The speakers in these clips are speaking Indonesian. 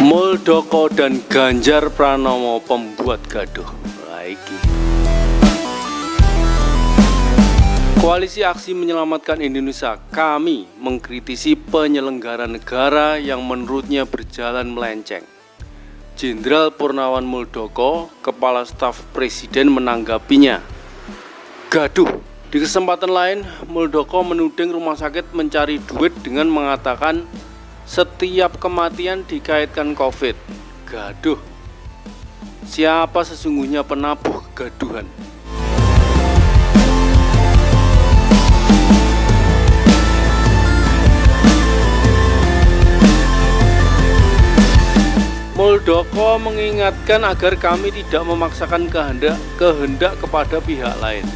Muldoko dan Ganjar Pranowo pembuat gaduh. Lagi. Koalisi Aksi Menyelamatkan Indonesia, kami mengkritisi penyelenggara negara yang menurutnya berjalan melenceng. Jenderal Purnawan Muldoko, Kepala Staf Presiden, menanggapinya. Gaduh. Di kesempatan lain, Muldoko menuding rumah sakit mencari duit dengan mengatakan setiap kematian dikaitkan COVID. Gaduh. Siapa sesungguhnya penabuh kegaduhan? Muldoko mengingatkan agar kami tidak memaksakan kehendak kepada pihak lain.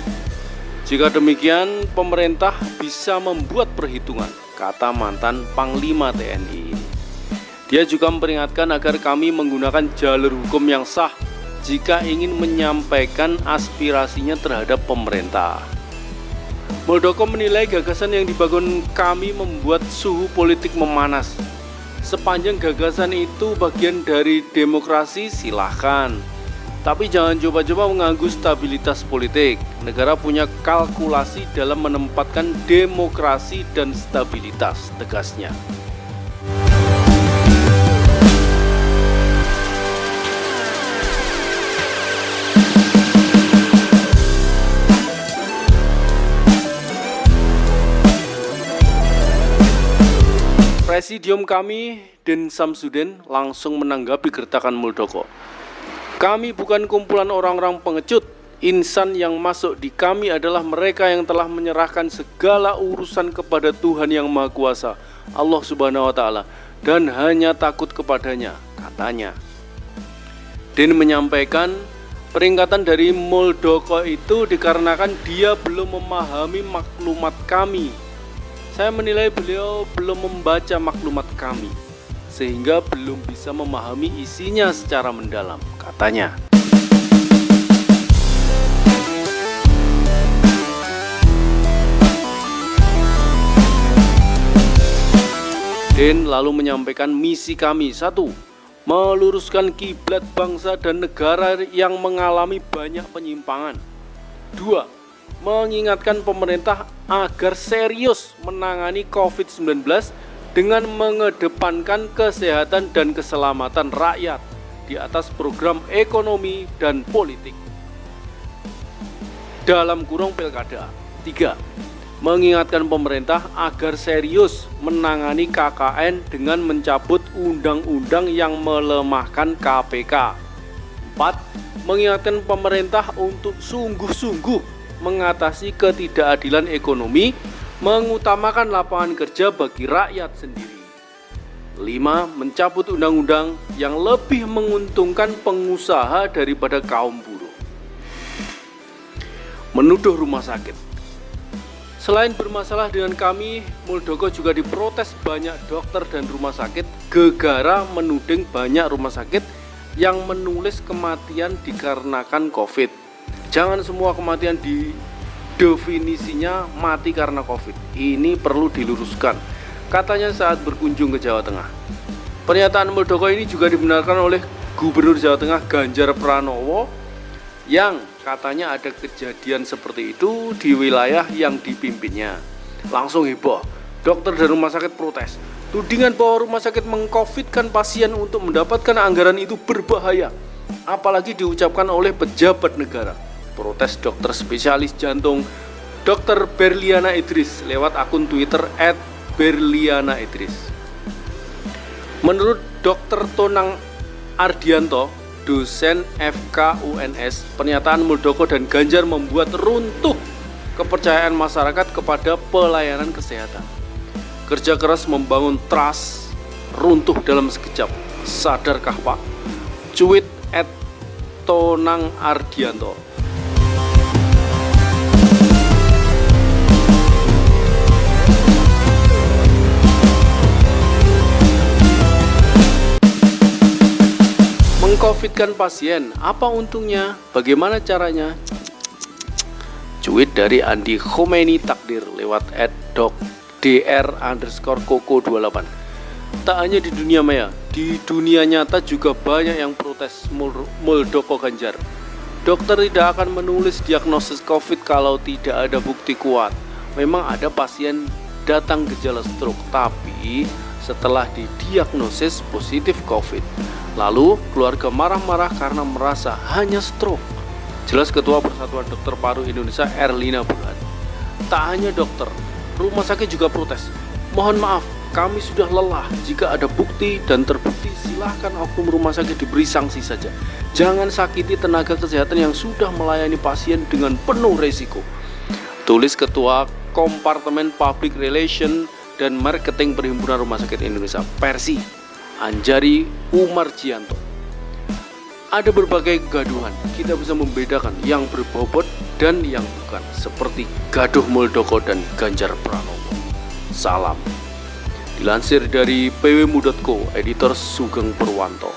Jika demikian, pemerintah bisa membuat perhitungan, kata mantan Panglima TNI. Dia juga memperingatkan agar kami menggunakan jalur hukum yang sah jika ingin menyampaikan aspirasinya terhadap pemerintah. Muldoko menilai gagasan yang dibangun kami membuat suhu politik memanas. Sepanjang gagasan itu bagian dari demokrasi, silahkan. Tapi jangan coba-coba mengganggu stabilitas politik. Negara punya kalkulasi dalam menempatkan demokrasi dan stabilitas, tegasnya. Presidium kami, Den Samsudin, langsung menanggapi gertakan Muldoko. Kami bukan kumpulan orang-orang pengecut. Insan yang masuk di kami adalah mereka yang telah menyerahkan segala urusan kepada Tuhan yang Maha Kuasa, Allah Subhanahu wa Ta'ala, dan hanya takut kepadanya, katanya. Den menyampaikan peringatan dari Muldoko itu dikarenakan dia belum memahami maklumat kami. Saya menilai beliau belum membaca maklumat kami, sehingga belum bisa memahami isinya secara mendalam, katanya. Den lalu menyampaikan misi kami. 1. Meluruskan kiblat bangsa dan negara yang mengalami banyak penyimpangan. 2. Mengingatkan pemerintah agar serius menangani COVID-19 dengan mengedepankan kesehatan dan keselamatan rakyat di atas program ekonomi dan politik. Dalam kurung pilkada. 3. Mengingatkan pemerintah agar serius menangani KKN dengan mencabut undang-undang yang melemahkan KPK. 4. Mengingatkan pemerintah untuk sungguh-sungguh mengatasi ketidakadilan ekonomi, mengutamakan lapangan kerja bagi rakyat sendiri. 5. Mencabut undang-undang yang lebih menguntungkan pengusaha daripada kaum buruh. Menuduh rumah sakit. Selain bermasalah dengan kami, Muldoko juga diprotes banyak dokter dan rumah sakit gegara menuding banyak rumah sakit yang menulis kematian dikarenakan COVID. Jangan semua kematian definisinya mati karena COVID. Ini perlu diluruskan, katanya saat berkunjung ke Jawa Tengah. Pernyataan Muldoko ini juga dibenarkan oleh Gubernur Jawa Tengah Ganjar Pranowo yang katanya ada kejadian seperti itu di wilayah yang dipimpinnya. Langsung heboh, dokter dan rumah sakit protes. Tudingan bahwa rumah sakit mengcovidkan pasien untuk mendapatkan anggaran itu berbahaya, apalagi diucapkan oleh pejabat negara. Protes dokter spesialis jantung Dr. Berliana Idris lewat akun Twitter @berlianaidris. Menurut Dr. Tonang Ardianto, dosen FK UNS, pernyataan Muldoko dan Ganjar membuat runtuh kepercayaan masyarakat kepada pelayanan kesehatan. Kerja keras membangun trust runtuh dalam sekejap. Sadarkah Pak? Cuit @Tonang Ardianto. Mengcovidkan pasien, apa untungnya? Bagaimana caranya? Cuit dari Andi Khomeini Takdir lewat @dr_koko28. Tak hanya di dunia maya, Di dunia nyata juga banyak yang protes Muldoko Ganjar. Dokter tidak akan menulis diagnosis COVID kalau tidak ada bukti kuat. Memang ada pasien datang gejala stroke, tapi setelah didiagnosis positif COVID, lalu keluarga marah-marah karena merasa hanya stroke. Jelas Ketua Persatuan Dokter Paru Indonesia Erlina Burhan. Tak hanya dokter, rumah sakit juga protes. Mohon maaf, kami sudah lelah. Jika ada bukti dan terbukti, silahkan oknum rumah sakit diberi sanksi saja. Jangan sakiti tenaga kesehatan yang sudah melayani pasien dengan penuh resiko. Tulis Ketua Kompartemen Public Relation dan Marketing Perhimpunan Rumah Sakit Indonesia Persi, Anjari Umarjianto. Ada berbagai kegaduhan, kita bisa membedakan yang berbobot dan yang bukan, seperti gaduh Muldoko dan Ganjar Pranowo. Salam. Dilansir dari pwmu.co, editor Sugeng Purwanto.